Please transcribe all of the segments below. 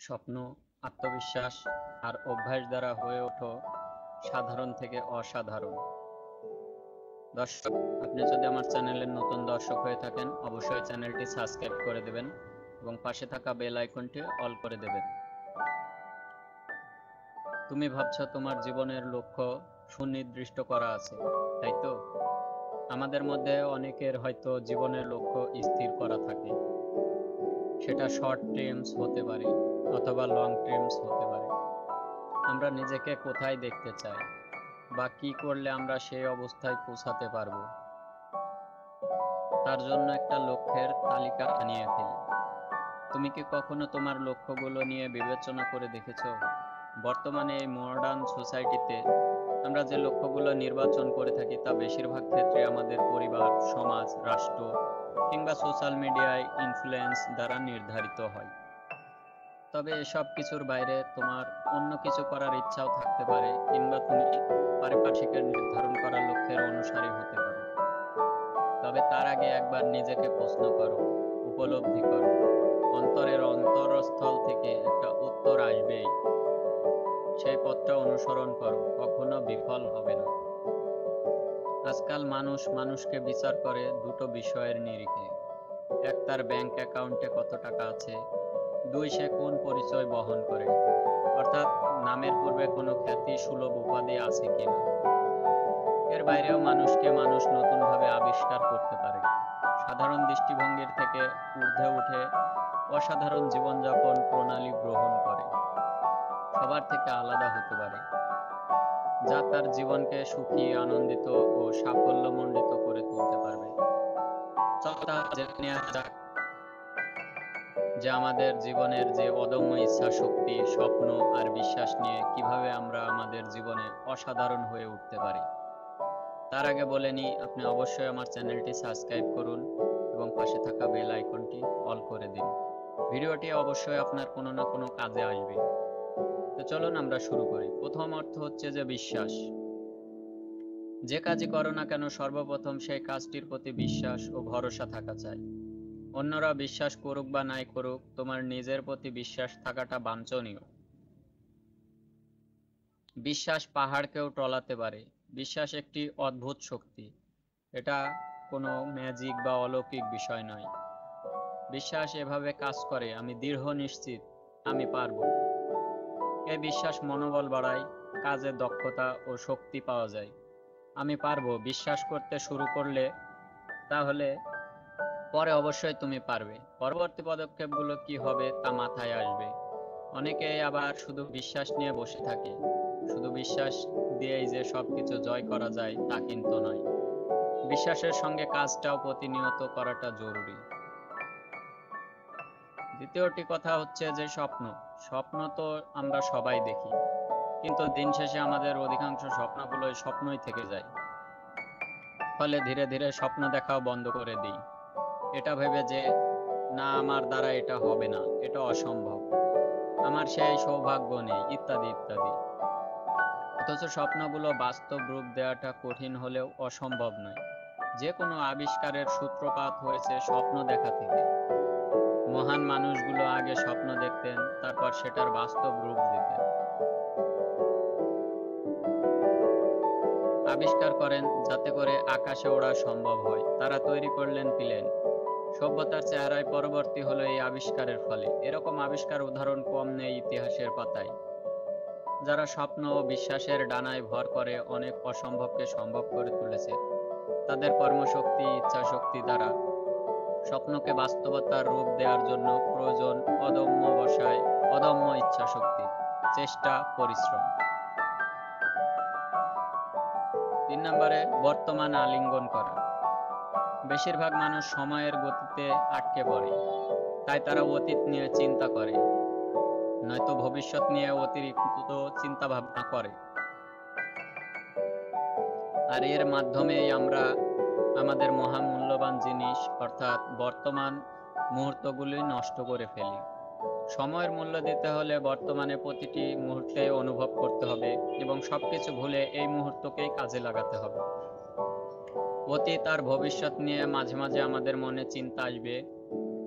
স্বপ্ন, আত্মবিশ্বাস আর অভ্যাস দ্বারা হয়ে ওঠো সাধারণ থেকে অসাধারণ। দর্শক, আপনি যদি আমার চ্যানেলের নতুন দর্শক হয়ে থাকেন, অবশ্যই চ্যানেলটি সাবস্ক্রাইব করে দেবেন এবং পাশে থাকা বেল আইকনটি অল করে দেবেন। তুমি ভাবছো তোমার জীবনের লক্ষ্য সুনির্দিষ্ট করা আছে, তাই তো? আমাদের মধ্যে অনেকের হয়তো জীবনের লক্ষ্য স্থির করা থাকে। সেটা শর্ট টার্মস হতে পারে অথবা লং টার্মস হতে পারে। আমরা নিজেকে কোথায় দেখতে চাই বা কি করলে আমরা সেই অবস্থায় পৌঁছাতে পারবো, তার জন্য একটা লক্ষ্যের তালিকা বানিয়ে ফেলি। তুমি কি কখনো তোমার লক্ষ্যগুলো নিয়ে বিবেচনা করে দেখেছো? বর্তমানে এই মডার্ন সোসাইটিতে আমরা যে লক্ষ্যগুলো নির্বাচন করে থাকি তা বেশিরভাগ ক্ষেত্রে আমাদের পরিবার, সমাজ, রাষ্ট্র কিংবা সোশ্যাল মিডিয়ায় ইনফ্লুয়েন্স দ্বারা নির্ধারিত হয়। তবে এসব কিছুর বাইরে তোমার অন্য কিছু করার ইচ্ছাও থাকতে পারে, কিংবা তুমি পারিপার্শ্বিকের নির্ধারণ করা লক্ষ্যের অনুসারী হতে পারো। তবে তার আগে একবার নিজেকে প্রশ্ন করো, উপলব্ধি করো, অন্তরের অন্তরস্থল থেকে একটা উত্তর আসবেই। সেই পথটা অনুসরণ করো, কখনো বিফল হবে না। আজকাল মানুষ মানুষকে বিচার করে দুটো বিষয়ের নিরিখে: এক, তার ব্যাংক অ্যাকাউন্টে কত টাকা আছে; দুই, সে কোন পরিচয় বহন করে, অর্থাৎ নামের পূর্বে কোনো খ্যাতি সুলভ উপাধি আছে কিনা। এর বাইরেও মানুষকে মানুষ নতুনভাবে আবিষ্কার করতে পারে, সাধারণ দৃষ্টিভঙ্গির থেকে ঊর্ধ্বে উঠে অসাধারণ জীবনযাপন প্রণালী গ্রহণ করে, সবার থেকে আলাদা হতে পারে, যা তার জীবনকে সুখী, আনন্দিত ও সাফল্যমণ্ডিত করে তুলতে পারবে। চলো তাহলে জেনে নেওয়া যাক যে আমাদের জীবনের যে অদম্য ইচ্ছা শক্তি, স্বপ্ন আর বিশ্বাস নিয়ে কিভাবে আমরা আমাদের জীবনে অসাধারণ হয়ে উঠতে পারি। তার আগে বলে নিই, আপনি অবশ্যই আমার চ্যানেলটি সাবস্ক্রাইব করুন এবং পাশে থাকা বেল আইকনটি অল করে দিন। ভিডিওটি অবশ্যই আপনার কোনো না কোনো কাজে আসবে। তো চলুন আমরা শুরু করি। প্রথম অর্থ হচ্ছে যে বিশ্বাস। যে কাজই করো না কেন, সর্বপ্রথম সেই কাজটির প্রতি বিশ্বাস ও ভরসা থাকা চাই। অন্যরা বিশ্বাস করুক বা নাই করুক, তোমার নিজের প্রতি বিশ্বাস থাকাটা বাঞ্ছনীয়। বিশ্বাস পাহাড়কেও টলাতে পারে। বিশ্বাস একটি অদ্ভুত শক্তি। এটা কোনো ম্যাজিক বা অলৌকিক বিষয় নয়। বিশ্বাস এভাবে কাজ করে: আমি দৃঢ় নিশ্চিত, আমি পারবো। এই বিশ্বাস মনোবল বাড়ায়, কাজে দক্ষতা ও শক্তি পাওয়া যায়। আমি পারবো বিশ্বাস করতে শুরু করলে তাহলে পরে অবশ্যই তুমি পারবে। পরবর্তী পদক্ষেপগুলো কি হবে তা মাথায় আসবে। অনেকেই আবার শুধু বিশ্বাস নিয়ে বসে থাকে। শুধু বিশ্বাস দিয়েই যে সবকিছু জয় করা যায় তা কিন্তু নয়। বিশ্বাসের সঙ্গে কাজটাও প্রতিনিয়ত করাটা জরুরি। দ্বিতীয়টি কথা হচ্ছে যে স্বপ্ন। স্বপ্ন তো আমরা সবাই দেখি, কিন্তু দিন শেষে আমাদের অধিকাংশ স্বপ্নগুলোই স্বপ্নই থেকে যায়। ফলে ধীরে ধীরে স্বপ্ন দেখাও বন্ধ করে দিই, এটা ভেবে যে না, আমার দ্বারা এটা হবে না, এটা অসম্ভব, আমার সেই সৌভাগ্য নেই, ইত্যাদি ইত্যাদি। অথচ স্বপ্নগুলো বাস্তব রূপ দেওয়াটা কঠিন হলেও অসম্ভব নয়। যে কোনো আবিষ্কারের সূত্রপাত হয়েছে স্বপ্ন দেখা থেকে। মহান মানুষগুলো আগে স্বপ্ন দেখতেন, তারপর সেটার বাস্তব রূপ দিতেন, আবিষ্কার করেন, যাতে করে আকাশে ওড়া সম্ভব হয়। তারা তৈরি করলেন প্লেন। সভ্যতার চেহারায় পরিবর্তন হলো এই আবিষ্কারের ফলে। এরকম আবিষ্কার উদাহরণ কম নেই ইতিহাসের পাতায়। যারা স্বপ্ন ও বিশ্বাসের ডানায় ভর করে অনেক অসম্ভবকে সম্ভব করে তুলেছে, তাদের কর্মশক্তি, ইচ্ছাশক্তি দ্বারা স্বপ্নকে বাস্তবতার রূপ দেওয়ার জন্য প্রয়োজন অদম্য ইচ্ছাশক্তি, চেষ্টা, পরিশ্রম। 3 নম্বরে, বর্তমান আলিঙ্গন করা। বেশিরভাগ মানুষ সময়ের গতিতে আটকে পড়ে, তাই তারা অতীত নিয়ে চিন্তা করে, নয়তো ভবিষ্যৎ নিয়ে অতিরিক্ত চিন্তা ভাবনা করে। আর এর মাধ্যমেই আমরা আমাদের মহামূল্যবান জিনিস অর্থাৎ বর্তমান মুহূর্তগুলি নষ্ট করে ফেলি। সময়ের মূল্য দিতে হলে বর্তমানে প্রতিটি মুহূর্তে অনুভব করতে হবে এবং সবকিছু ভুলে এই মুহূর্তকেই কাজে লাগাতে হবে। অতীত আর ভবিষ্যৎ নিয়ে মাঝে মাঝে আমাদের মনে চিন্তা আসবে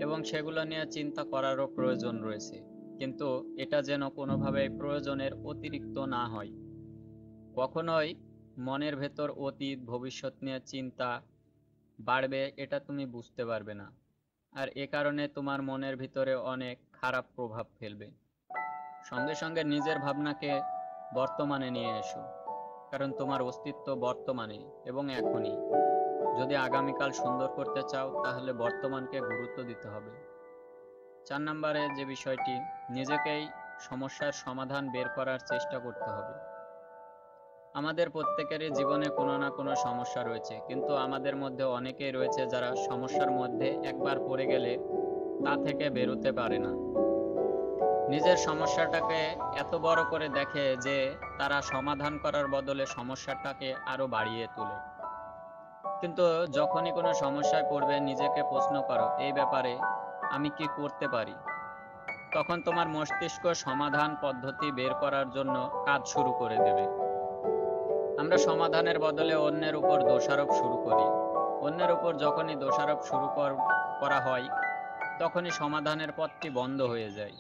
এবং সেগুলো নিয়ে চিন্তা করারও প্রয়োজন রয়েছে। কিন্তু এটা যেন কোনোভাবে প্রয়োজনের অতিরিক্ত না হয়। কখনোই মনের ভেতর অতীত ভবিষ্যৎ নিয়ে চিন্তা বাড়বে এটা তুমি বুঝতে পারবে না, আর এ কারণে তোমার মনের ভিতরে অনেক খারাপ প্রভাব ফেলবে। সঙ্গে সঙ্গে নিজের ভাবনাকে বর্তমানে নিয়ে এসো, কারণ তোমার অস্তিত্ব বর্তমানে এবং এখনই। যদি আগামীকাল সুন্দর করতে চাও তাহলে বর্তমানকে গুরুত্ব দিতে হবে। 4 নম্বরে যে বিষয়টি, নিজেকেই সমস্যার সমাধান বের করার চেষ্টা করতে হবে। আমাদের প্রত্যেকেরই জীবনে কোনো না কোনো সমস্যা রয়েছে, কিন্তু আমাদের মধ্যে অনেকেই রয়েছে যারা সমস্যার মধ্যে একবার পড়ে গেলে তা থেকে বেরোতে পারে না। নিজের সমস্যাটাকে এত বড় করে দেখে যে তারা সমাধান করার বদলে সমস্যাটাকে আরো বাড়িয়ে তোলে। কিন্তু যখনই কোনো সমস্যায় পড়বে নিজেকে প্রশ্ন করো, এই ব্যাপারে আমি কি করতে পারি? তখন তোমার মস্তিষ্ক সমাধান পদ্ধতি বের করার জন্য কাজ শুরু করে দেবে। আমরা সমাধানের বদলে অন্যের উপর দোষারোপ শুরু করি। অন্যের উপর যখনই দোষারোপ শুরু করা হয় তখনই সমাধানের পথটি বন্ধ হয়ে যায়।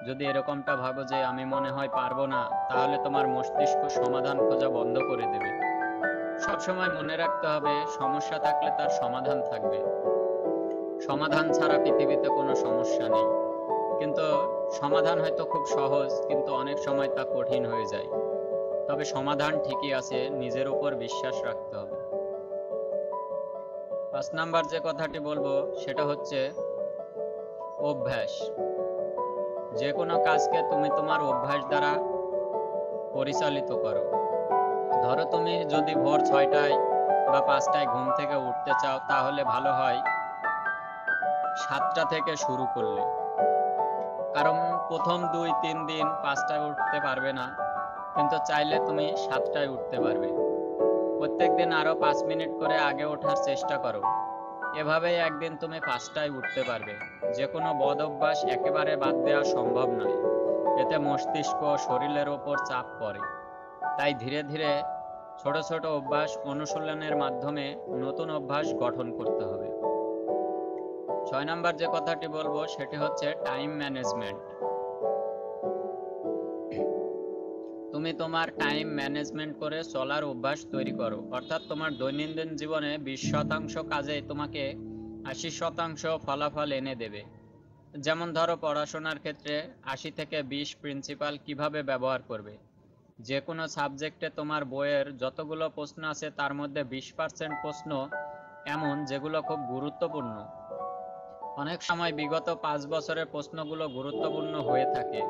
যদি এরকমটা ভাবো যে আমি মনে হয় পারবো না, তাহলে তোমার মস্তিষ্ক সমাধান খোঁজা বন্ধ করে দেবে। সবসময় মনে রাখতে হবে, সমস্যা থাকলে তার সমাধান থাকবে। সমাধান ছাড়া পৃথিবীতে কোনো সমস্যা নেই। কিন্তু সমাধান হয়তো খুব সহজ, কিন্তু অনেক সময় তা কঠিন হয়ে যায়। তবে সমাধান ঠিকই আছে, নিজের উপর বিশ্বাস রাখতে হবে। 5 নাম্বার যে কথাটি বলবো সেটা হচ্ছে অভ্যাস। যে কোনো কাজকে তুমি তোমার অভ্যাস দ্বারা পরিচালিত করো। ধরো তুমি যদি ভোর 6টায় বা 5টায় ঘুম থেকে উঠতে চাও, তাহলে ভালো হয় 7টা থেকে শুরু করলে। কারণ প্রথম 2-3 দিন 5টায় উঠতে পারবে না, কিন্তু চাইলে তুমি 7টায় উঠতে পারবে। প্রত্যেকদিন আরো 5 মিনিট করে আগে ওঠার চেষ্টা করো। এভাবেই একদিন তুমি 5টায় উঠতে পারবে। যে কোনো বদ অভ্যাস একেবারে বাদ দেওয়া সম্ভব নয়, এতে মস্তিষ্ক ও শরীরের ওপর চাপ পড়ে। তাই ধীরে ধীরে ছোট ছোট অভ্যাস অনুশীলনের মাধ্যমে নতুন অভ্যাস গঠন করতে হবে। 6 নাম্বার যে কথাটি বলবো সেটি হচ্ছে টাইম ম্যানেজমেন্ট। তুমি তোমার টাইম ম্যানেজমেন্ট করে চলার অভ্যাস তৈরি করো, অর্থাৎ তোমার দৈনন্দিন জীবনে 20% কাজে তোমাকে 80% ফলাফল এনে দেবে। যেমন ধরো পড়াশোনার ক্ষেত্রে 80 থেকে 20 প্রিন্সিপাল কিভাবে ব্যবহার করবে। যে কোনো সাবজেক্টে তোমার বইয়ের যতগুলো প্রশ্ন আছে তার মধ্যে 20% প্রশ্ন এমন যেগুলো খুব গুরুত্বপূর্ণ। অনেক সময় বিগত 5 বছরের প্রশ্নগুলো গুরুত্বপূর্ণ হয়ে থাকে।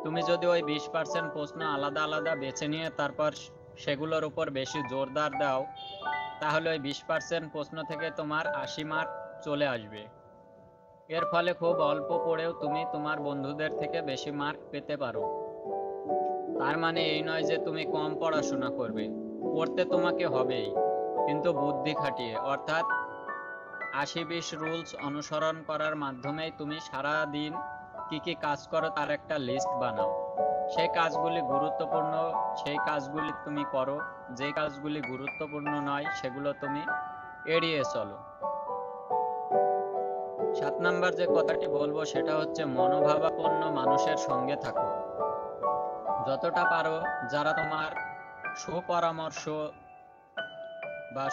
তুমি যদি ওই 20% প্রশ্ন আলাদা আলাদা বেছে নিয়ে তারপর সেগুলোর উপর বেশি জোরদার দাও, তাহলে ওই 20% প্রশ্ন থেকে তোমার 80 মার্ক চলে আসবে। এর ফলে খুব অল্প পড়েও তুমি তোমার বন্ধুদের থেকে বেশি মার্ক পেতে পারো। তার মানে এই নয় যে তুমি কম পড়াশোনা করবে, পড়তে তোমাকে হবেই, কিন্তু বুদ্ধি খাটিয়ে, অর্থাৎ 80-20 রুলস অনুসরণ করার মাধ্যমেই তুমি সারা দিন কি কি কাজ করো তার একটা লিস্ট বানাও। সেই কাজগুলি গুরুত্বপূর্ণ সেই কাজগুলি তুমি করো, যে কাজগুলি গুরুত্বপূর্ণ নয় সেগুলো তুমি এড়িয়ে চলো। 7 নাম্বার যে কথাটি বলবো সেটা হচ্ছে মনোভাবাপন্ন মানুষের সঙ্গে থাকো। যতটা পারো যারা তোমার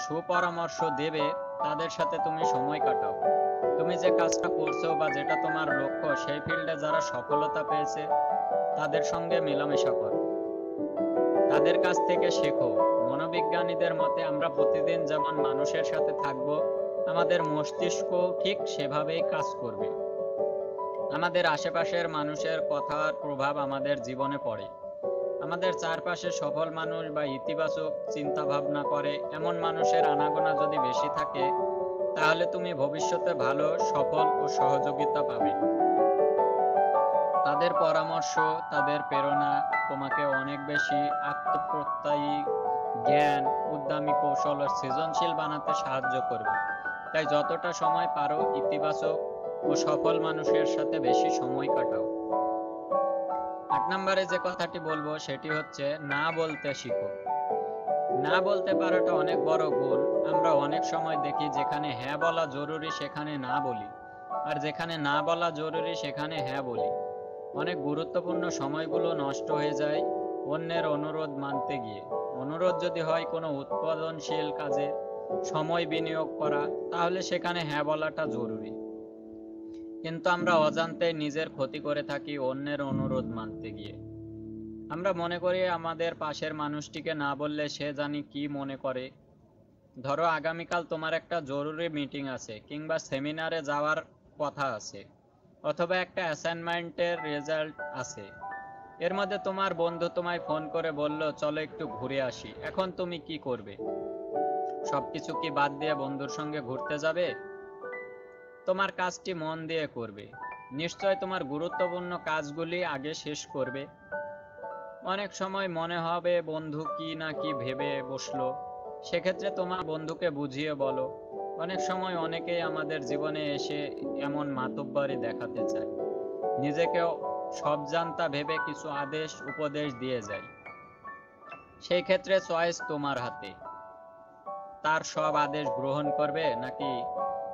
সুপরামর্শ দেবে তাদের সাথে তুমি সময় কাটাও। তুমি যে কাজটা করছো বা যেটা তোমার লক্ষ্য, সেই ফিল্ডে যারা সফলতা পেয়েছে তাদের সঙ্গে মেলামেশা করো, তাদের কাছ থেকে শেখো। মনোবিজ্ঞানীদের মতে আমরা প্রতিদিন যেমন মানুষের সাথে থাকবো, আমাদের মস্তিষ্ক ঠিক সেভাবেই কাজ করবে। আমাদের আশেপাশের মানুষের কথার প্রভাব আমাদের জীবনে পড়ে। আমাদের চারপাশে সফল মানুষ বা ইতিবাচক চিন্তা ভাবনা করে এমন মানুষের আনাগোনা যদি বেশি থাকে, তাহলে তুমি ভবিষ্যতে ভালো সফল ও সহযোগিতা পাবে। তাদের পরামর্শ, তাদের প্রেরণা তোমাকে অনেক বেশি আত্মপ্রত্যয়ী, জ্ঞান, উদ্যমী, কৌশল ও সৃজনশীল বানাতে সাহায্য করবে। তাই যতটা সময় পারো ইতিবাচক ও সফল মানুষের সাথে বেশি সময় কাটাও। 8 নম্বরে যে কথাটি বলবো সেটি হচ্ছে না বলতে শিখো। না বলতে পারাটা অনেক বড় গুণ। আমরা অনেক সময় দেখি যেখানে হ্যাঁ বলা জরুরি সেখানে না বলি, আর যেখানে না বলা জরুরি সেখানে হ্যাঁ বলি। অনেক গুরুত্বপূর্ণ সময়গুলো নষ্ট হয়ে যায় অন্যের অনুরোধ মানতে গিয়ে। অনুরোধ যদি হয় কোনো উৎপাদনশীল কাজে সময় বিনিয়োগ করা, তাহলে সেখানে হ্যাঁ বলাটা জরুরি। কিন্তু আমরা অজান্তে নিজের ক্ষতি করে থাকি অন্যের অনুরোধ মানতে গিয়ে। আমরা মনে করি আমাদের পাশের মানুষটিকে না বললে সে জানি কি মনে করে। ধরো আগামীকাল তোমার একটা জরুরি মিটিং আছে কিংবা সেমিনারে যাওয়ার কথা আছে, অথবা একটা অ্যাসাইনমেন্টের রেজাল্ট আছে। এর মধ্যে তোমার বন্ধু তোমায় ফোন করে বলল চলো একটু ঘুরে আসি। এখন তুমি কি করবে? সবকিছু কি বাদ দিয়ে বন্ধুর সঙ্গে ঘুরতে যাবে? তোমার কাজটি মন দিয়ে করবে। নিশ্চয় তোমার গুরুত্বপূর্ণ কাজগুলি আগে শেষ করবে। অনেক সময় মনে হবে বন্ধু কি না কি ভেবে বসলো, সেক্ষেত্রে তোমার বন্ধুকে বুঝিয়ে বলো। অনেক সময় অনেকেই আমাদের জীবনে এসে এমন মাতব্বরি দেখাতে চায়, নিজেকেও সব জানতা ভেবে কিছু আদেশ উপদেশ দিয়ে যায়। সেই ক্ষেত্রে চয়েস তোমার হাতে। তার সব আদেশ গ্রহণ করবে নাকি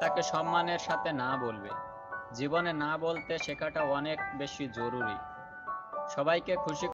তাকে সম্মানের সাথে না বলবে। জীবনে না বলতে শেখাটা অনেক বেশি জরুরি। সবাইকে খুশি